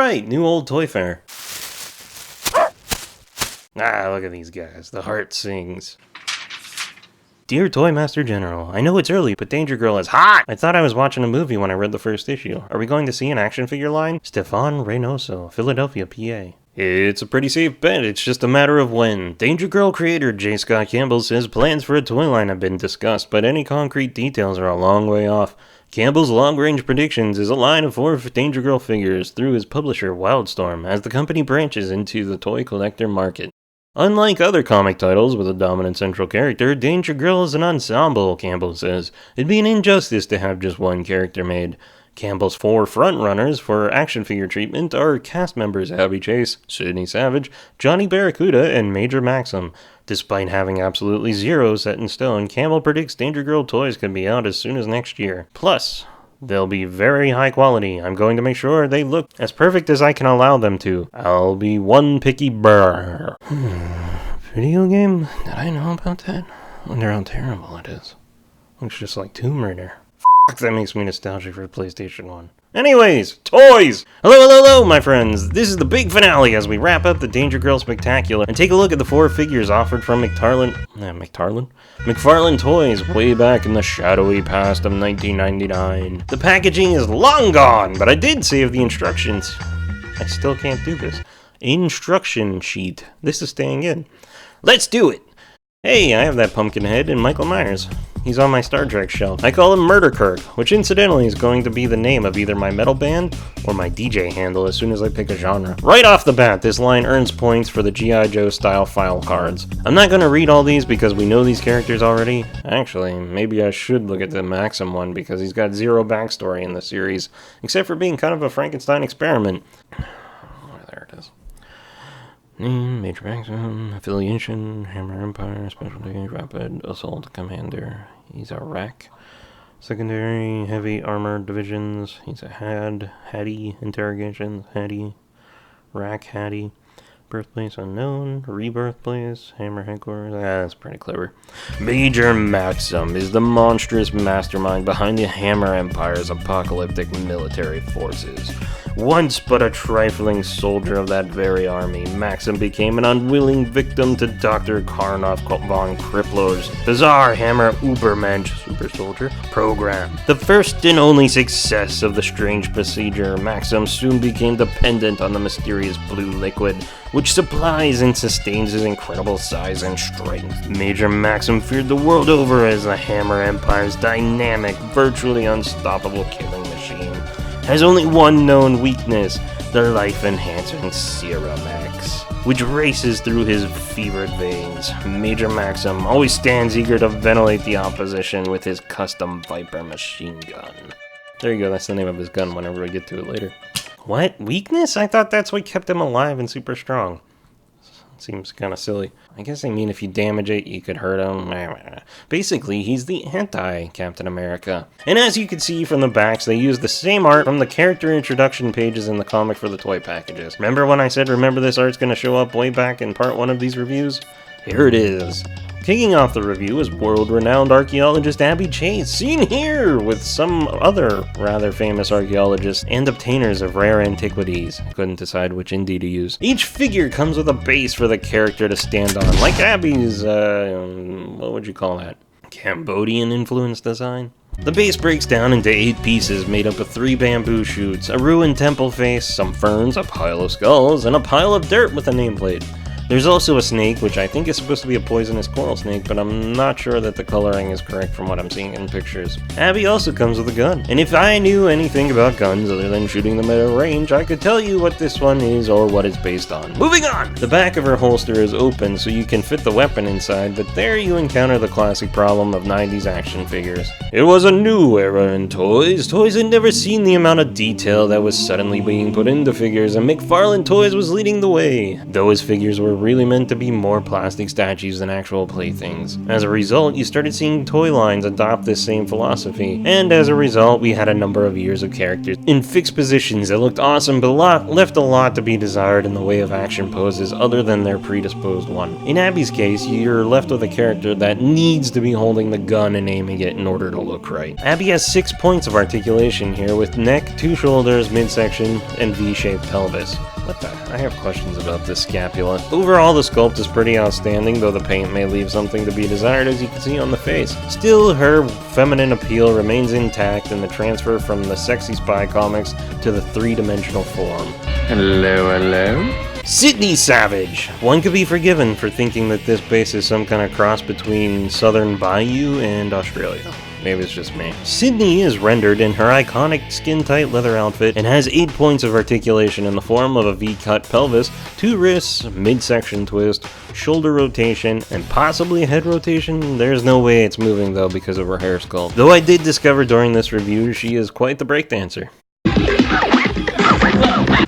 right, new old toy fair. Ah, look at these guys. The heart sings. Dear Toy Master General, I know it's early, but Danger Girl is hot! I thought I was watching a movie when I read the first issue. Are we going to see an action figure line? Stefan Reynoso, Philadelphia, PA. It's a pretty safe bet, it's just a matter of when. Danger Girl creator J. Scott Campbell says plans for a toy line have been discussed, but any concrete details are a long way off. Campbell's long-range predictions is a line of 4 Danger Girl figures through his publisher Wildstorm as the company branches into the toy collector market. Unlike other comic titles with a dominant central character, Danger Girl is an ensemble, Campbell says. It'd be an injustice to have just one character made. Campbell's 4 frontrunners for action figure treatment are cast members Abbey Chase, Sidney Savage, Johnny Barracuda, and Major Maxim. Despite having absolutely zero set in stone, Campbell predicts Danger Girl toys could be out as soon as next year. Plus, they'll be very high quality. I'm going to make sure they look as perfect as I can allow them to. I'll be one picky brr. Video game? Did I know about that? I wonder how terrible it is. Looks just like Tomb Raider. F***, that makes me nostalgic for the PlayStation 1. Anyways, toys! Hello, my friends! This is the big finale as we wrap up the Danger Girl Spectacular and take a look at the 4 figures offered from McFarlane Toys way back in the shadowy past of 1999. The packaging is long gone, but I did save the instructions. I still can't do this. Instruction sheet. This is staying in. Let's do it! Hey, I have that Pumpkinhead and Michael Myers. He's on my Star Trek shelf. I call him Murder Kirk, which incidentally is going to be the name of either my metal band or my DJ handle as soon as I pick a genre. Right off the bat, this line earns points for the G.I. Joe style file cards. I'm not going to read all these because we know these characters already. Actually, maybe I should look at the Maxim one because he's got zero backstory in the series, except for being kind of a Frankenstein experiment. Oh, there it is. Name, Major Maxim, Affiliation, Hammer Empire, Specialty, Rapid Assault Commander. He's a RAC. Secondary, Heavy Armor Divisions. He's a Hattie, Interrogations, Hattie, RAC, Hattie. Birthplace unknown, rebirth place, Hammer headquarters. That's pretty clever. Major Maxim is the monstrous mastermind behind the Hammer Empire's apocalyptic military forces. Once but a trifling soldier of that very army, Maxim became an unwilling victim to Dr. Karnoff von Krippler's bizarre Hammer Ubermensch super soldier program. The first and only success of the strange procedure, Maxim soon became dependent on the mysterious blue liquid, which supplies and sustains his incredible size and strength. Major Maxim feared the world over as the Hammer Empire's dynamic, virtually unstoppable killing machine. Has only one known weakness, the life-enhancing Serum X, which races through his fevered veins. Major Maxim always stands eager to ventilate the opposition with his custom Viper machine gun. There you go, that's the name of his gun whenever we get to it later. What? Weakness? I thought that's what kept him alive and super strong. Seems kind of silly. I guess I mean if you damage it, you could hurt him. Basically, he's the anti-Captain America. And as you can see from the backs, they use the same art from the character introduction pages in the comic for the toy packages. Remember when I said, remember this art's going to show up way back in part 1 of these reviews? Here it is. Kicking off the review is world-renowned archaeologist Abbey Chase, seen here with some other rather famous archaeologists and obtainers of rare antiquities. I couldn't decide which indie to use. Each figure comes with a base for the character to stand on, like Abby's, what would you call that? Cambodian influence design? The base breaks down into 8 pieces made up of 3 bamboo shoots, a ruined temple face, some ferns, a pile of skulls, and a pile of dirt with a nameplate. There's also a snake, which I think is supposed to be a poisonous coral snake, but I'm not sure that the coloring is correct from what I'm seeing in pictures. Abby also comes with a gun, and if I knew anything about guns other than shooting them at a range, I could tell you what this one is or what it's based on. Moving on! The back of her holster is open so you can fit the weapon inside, but there you encounter the classic problem of 90s action figures. It was a new era in toys. Toys had never seen the amount of detail that was suddenly being put into figures, and McFarlane Toys was leading the way. Though his figures were really meant to be more plastic statues than actual playthings. As a result, you started seeing toy lines adopt this same philosophy, and as a result, we had a number of years of characters in fixed positions that looked awesome but left a lot to be desired in the way of action poses other than their predisposed one. In Abby's case, you're left with a character that needs to be holding the gun and aiming it in order to look right. Abbey has 6 points of articulation here with neck, 2 shoulders, midsection, and V-shaped pelvis. What the? I have questions about this scapula. Overall, the sculpt is pretty outstanding, though the paint may leave something to be desired, as you can see on the face. Still, her feminine appeal remains intact in the transfer from the sexy spy comics to the 3-dimensional form. Hello? Sidney Savage! One could be forgiven for thinking that this base is some kind of cross between Southern Bayou and Australia. Maybe it's just me. Sidney is rendered in her iconic skin-tight leather outfit and has 8 points of articulation in the form of a V-cut pelvis, 2 wrists, midsection twist, shoulder rotation, and possibly a head rotation. There's no way it's moving though because of her hair sculpt. Though I did discover during this review she is quite the breakdancer.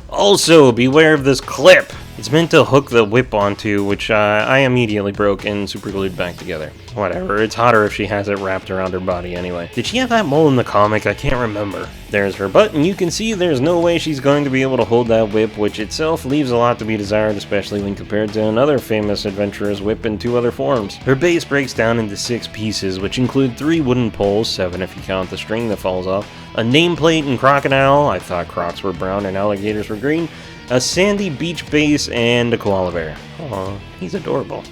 Also, beware of this clip. It's meant to hook the whip onto, which I immediately broke and superglued back together. Whatever, it's hotter if she has it wrapped around her body anyway. Did she have that mole in the comic? I can't remember. There's her butt, and you can see there's no way she's going to be able to hold that whip, which itself leaves a lot to be desired, especially when compared to another famous adventurer's whip in 2 other forms. Her base breaks down into 6 pieces, which include 3 wooden poles, 7 if you count the string that falls off, a nameplate and crocodile, I thought crocs were brown and alligators were green, a sandy beach base, and a koala bear. Aw, he's adorable.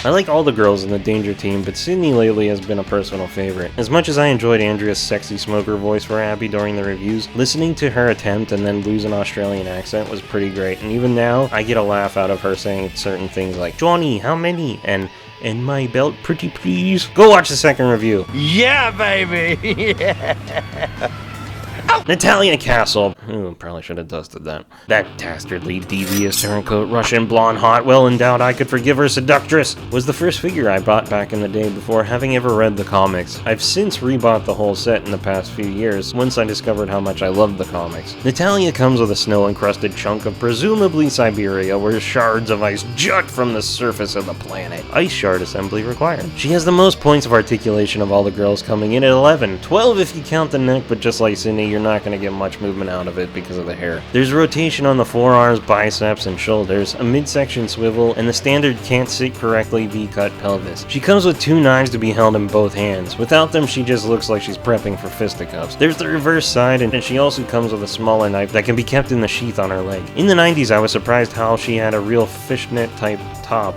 I like all the girls in the Danger team, but Sidney lately has been a personal favorite. As much as I enjoyed Andrea's sexy smoker voice for Abbey during the reviews, listening to her attempt and then lose an Australian accent was pretty great, and even now, I get a laugh out of her saying certain things like, "Johnny, how many?" and my belt pretty please. Go watch the second review. Yeah, baby! Yeah. Natalya Castle. Ooh, probably should have dusted that. That dastardly, devious, turncoat, Russian blonde, hot, well-endowed, I could forgive her seductress, was the first figure I bought back in the day before having ever read the comics. I've since rebought the whole set in the past few years, once I discovered how much I loved the comics. Natalya comes with a snow-encrusted chunk of presumably Siberia, where shards of ice jut from the surface of the planet. Ice shard assembly required. She has the most points of articulation of all the girls, coming in at 11. 12 if you count the neck, but just like Sidney, you're not going to get much movement out of it because of the hair. There's rotation on the forearms, biceps, and shoulders, a midsection swivel, and the standard can't sit correctly V-cut pelvis. She comes with 2 knives to be held in both hands. Without them, she just looks like she's prepping for fisticuffs. There's the reverse side, and she also comes with a smaller knife that can be kept in the sheath on her leg. In the 90s, I was surprised how she had a real fishnet type top.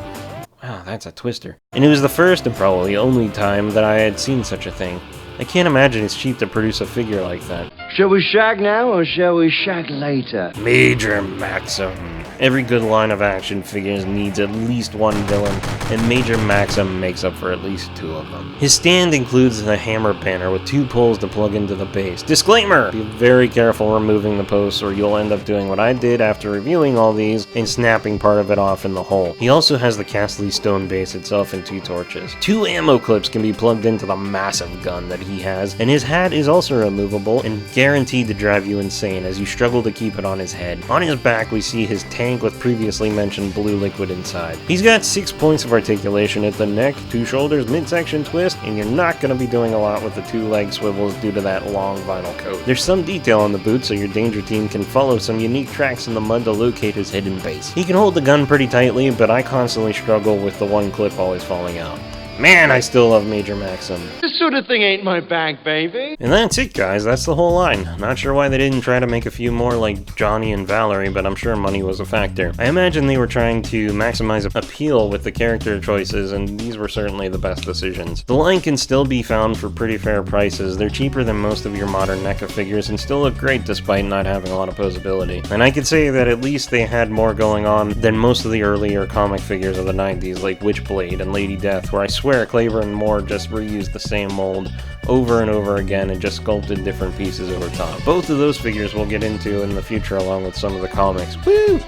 Wow, that's a twister. And it was the first and probably only time that I had seen such a thing. I can't imagine it's cheap to produce a figure like that. Shall we shag now or shall we shag later? Major Maxim. Every good line of action figures needs at least one villain, and Major Maxim makes up for at least 2 of them. His stand includes the hammer banner with 2 poles to plug into the base. Disclaimer! Be very careful removing the posts or you'll end up doing what I did after reviewing all these and snapping part of it off in the hole. He also has the Castle stone base itself and 2 torches. 2 ammo clips can be plugged into the massive gun that he has, and his hat is also removable and guaranteed to drive you insane as you struggle to keep it on his head. On his back we see his tank with previously mentioned blue liquid inside. He's got 6 points of articulation at the neck, 2 shoulders, midsection twist, and you're not going to be doing a lot with the 2 leg swivels due to that long vinyl coat. There's some detail on the boot so your Danger team can follow some unique tracks in the mud to locate his hidden base. He can hold the gun pretty tightly, but I constantly struggle with the one clip always falling out. Man, I still love Major Maxim. This sort of thing ain't my bag, baby. And that's it, guys. That's the whole line. Not sure why they didn't try to make a few more like Johnny and Valerie, but I'm sure money was a factor. I imagine they were trying to maximize appeal with the character choices, and these were certainly the best decisions. The line can still be found for pretty fair prices. They're cheaper than most of your modern NECA figures and still look great despite not having a lot of posability. And I could say that at least they had more going on than most of the earlier comic figures of the 90s, like Witchblade and Lady Death, where I swear Claver and Moore just reused the same mold over and over again and just sculpted different pieces over top. Both of those figures we'll get into in the future along with some of the comics. Woo!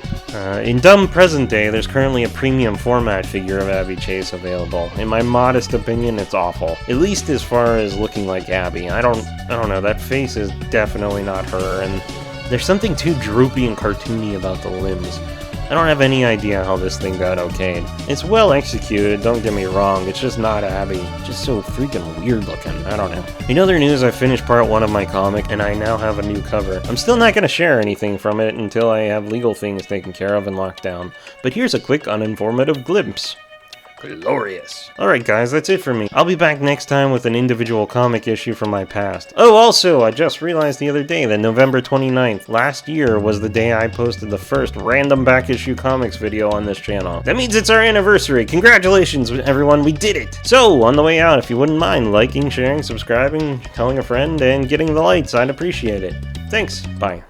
In dumb present day, there's currently a premium format figure of Abbey Chase available. In my modest opinion, it's awful. At least as far as looking like Abbey. I don't know, that face is definitely not her, and there's something too droopy and cartoony about the limbs. I don't have any idea how this thing got okayed. It's well executed, don't get me wrong, it's just not Abbey. It's just so freaking weird looking, I don't know. In other news, I finished part 1 of my comic, and I now have a new cover. I'm still not gonna share anything from it until I have legal things taken care of and locked down. But here's a quick uninformative glimpse. Glorious. Alright guys, that's it for me. I'll be back next time with an individual comic issue from my past. Oh, also, I just realized the other day that November 29th, last year, was the day I posted the first random BackIssue comics video on this channel. That means it's our anniversary. Congratulations, everyone, we did it! So, on the way out, if you wouldn't mind liking, sharing, subscribing, telling a friend, and getting the lights, I'd appreciate it. Thanks, bye.